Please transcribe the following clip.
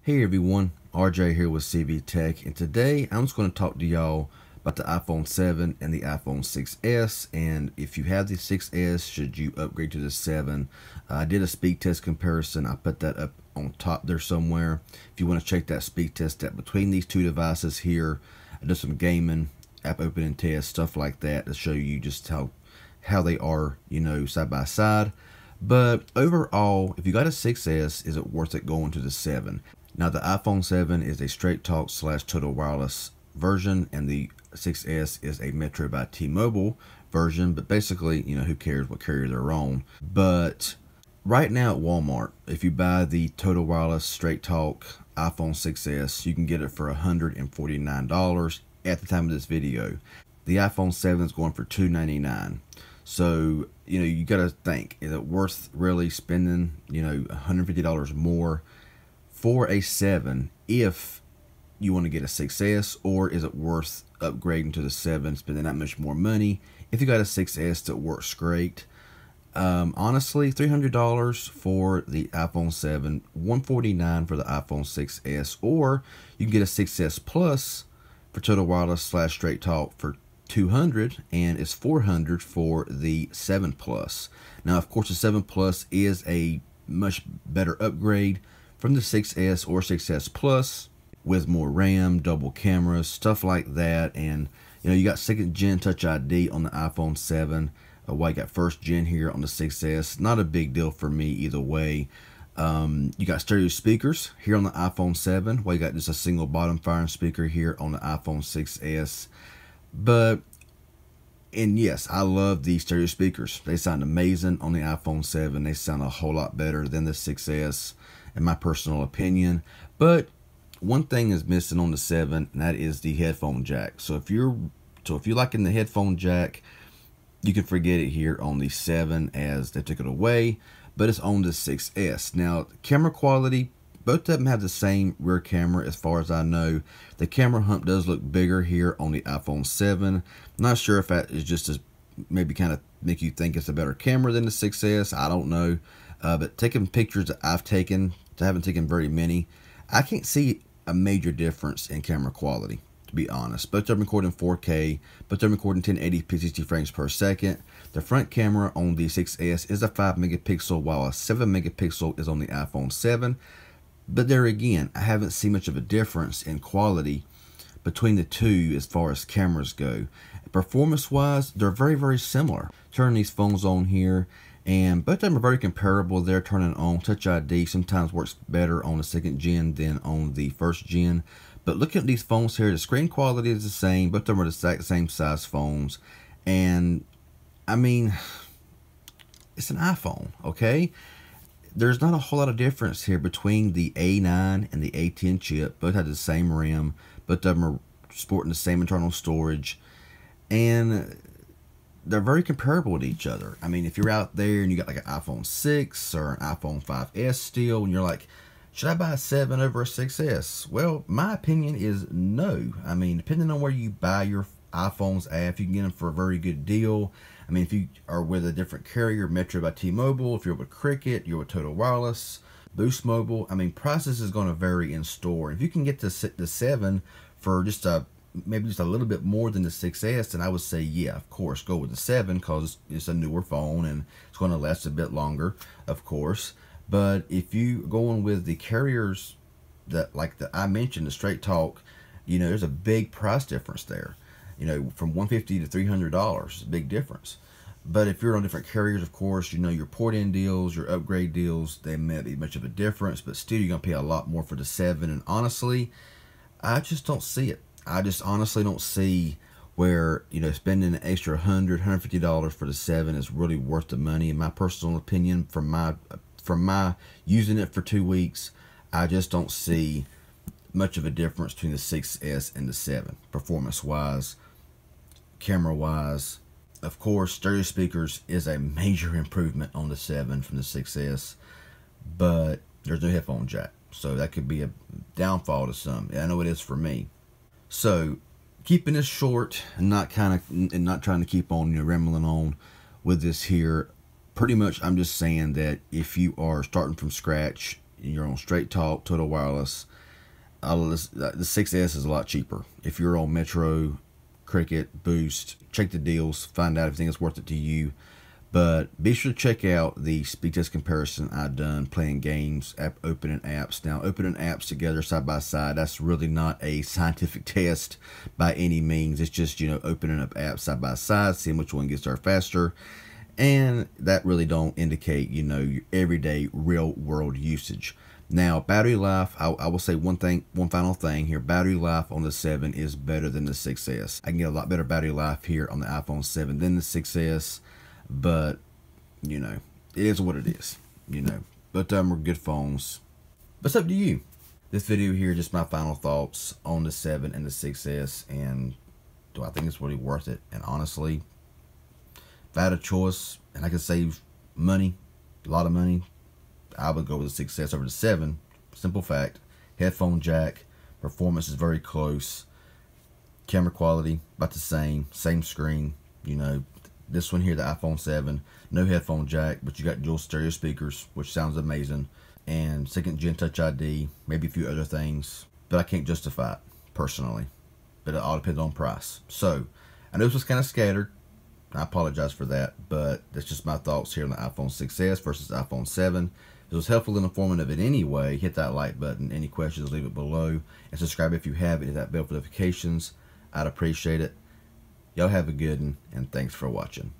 Hey everyone, RJ here with CV Tech, and today I'm just going to talk to y'all about the iPhone 7 and the iPhone 6s, and if you have the 6s, should you upgrade to the 7? I did a speed test comparison. I put that up on top there somewhere. If you want to check that speed test out between these two devices here, I did some gaming, app opening tests, stuff like that to show you just how they are, side by side. But overall, if you got a 6s, is it worth it going to the 7? Now, the iPhone 7 is a Straight Talk / Total Wireless version, and the 6S is a Metro by T-Mobile version. But basically, who cares what carrier they're on? But right now at Walmart, if you buy the Total Wireless Straight Talk iPhone 6S, you can get it for $149 at the time of this video. The iPhone 7 is going for $299. So, you got to think, is it worth really spending, $150 more for a 7 if you want to get a 6S, or is it worth upgrading to the 7, spending that much more money if you got a 6S that works great? Honestly, $300 for the iPhone 7, $149 for the iPhone 6S, or you can get a 6S Plus for Total Wireless / Straight Talk for $200, and it's $400 for the 7 Plus. Now, of course, the 7 Plus is a much better upgrade from the 6S or 6S Plus with more RAM, double cameras, stuff like that. And you got 2nd gen Touch ID on the iPhone 7, while you got 1st gen here on the 6S. Not a big deal for me either way. You got stereo speakers here on the iPhone 7, while you got just a single bottom firing speaker here on the iPhone 6S. And yes, I love these stereo speakers. They sound amazing on the iPhone 7. They sound a whole lot better than the 6S, in my personal opinion. But one thing is missing on the 7, and that is the headphone jack. So if you're liking the headphone jack, you can forget it here on the 7, as they took it away. But it's on the 6S. Now, camera quality, both of them have the same rear camera as far as I know. The camera hump does look bigger here on the iPhone 7. I'm not sure if that is just to maybe kind of make you think it's a better camera than the 6S. I don't know. But taking pictures that I've taken, I haven't taken very many, I can't see a major difference in camera quality, to be honest. Both of them recording 4K, both of them recording 1080p 60 frames per second. The front camera on the 6S is a 5 megapixel, while a 7 megapixel is on the iPhone 7. But there again, I haven't seen much of a difference in quality between the two as far as cameras go. Performance wise, they're very, very similar. Turn these phones on here, and both of them are very comparable. They're turning on. Touch ID sometimes works better on the 2nd gen than on the 1st gen. But looking at these phones here, the screen quality is the same. Both of them are the exact same size phones. And, I mean, it's an iPhone, okay? There's not a whole lot of difference here between the A9 and the A10 chip. Both have the same RAM. Both of them are sporting the same internal storage. And they're very comparable to each other. I mean, if you're out there and you got like an iPhone 6 or an iPhone 5S still, and you're like, should I buy a 7 over a 6S? Well, my opinion is no. I mean, depending on where you buy your iPhones at, you can get them for a very good deal. I mean, if you are with a different carrier, Metro by T-Mobile, if you're with Cricket, you're with Total Wireless, Boost Mobile, I mean, prices is going to vary in store. If you can get the 7 for just maybe just a little bit more than the 6S, then I would say, yeah, of course, go with the 7, because it's a newer phone and it's going to last a bit longer, of course. But if you going with the carriers that, like I mentioned, the Straight Talk, there's a big price difference there. From $150 to $300, a big difference. But if you're on different carriers, of course, your port-in deals, your upgrade deals, they may not be much of a difference, but still you're going to pay a lot more for the 7. And honestly, I just don't see it. I just honestly don't see where, spending an extra $100, $150 for the 7 is really worth the money. In my personal opinion, from my using it for 2 weeks, I just don't see much of a difference between the 6S and the 7, performance-wise, camera-wise. Of course, stereo speakers is a major improvement on the 7 from the 6S, but there's no headphone jack, so that could be a downfall to some. I know it is for me. So, keeping this short and not trying to keep on rambling on with this here. Pretty much, I'm just saying that if you are starting from scratch You're on Straight Talk, Total Wireless. The 6S is a lot cheaper. If you're on Metro, Cricket, Boost, check the deals, find out if you think it's worth it to you. But be sure to check out the speed test comparison I've done playing games, opening apps. Now, opening apps together side by side, that's really not a scientific test by any means. It's just, opening up apps side by side, seeing which one gets there faster. And that really don't indicate, your everyday real world usage. Now, battery life, I will say one final thing here. Battery life on the 7 is better than the 6S. I can get a lot better battery life here on the iPhone 7 than the 6S. But, it is what it is, But we're good phones. But it's up to you. This video here, just my final thoughts on the 7 and the 6S. And do I think it's really worth it? And honestly, if I had a choice and I could save money, a lot of money, I would go with the 6S over the 7. Simple fact. Headphone jack. Performance is very close. Camera quality, about the same. Same screen, This one here, the iPhone 7, no headphone jack, but you got dual stereo speakers, which sounds amazing. And 2nd gen Touch ID, maybe a few other things, but I can't justify it, personally. But it all depends on price. So, I know this was kind of scattered. I apologize for that, but that's just my thoughts here on the iPhone 6S versus the iPhone 7. If it was helpful and informative in any way, hit that like button. Any questions, leave it below. And subscribe if you have it. Hit that bell for notifications. I'd appreciate it. Y'all have a good one, and thanks for watching.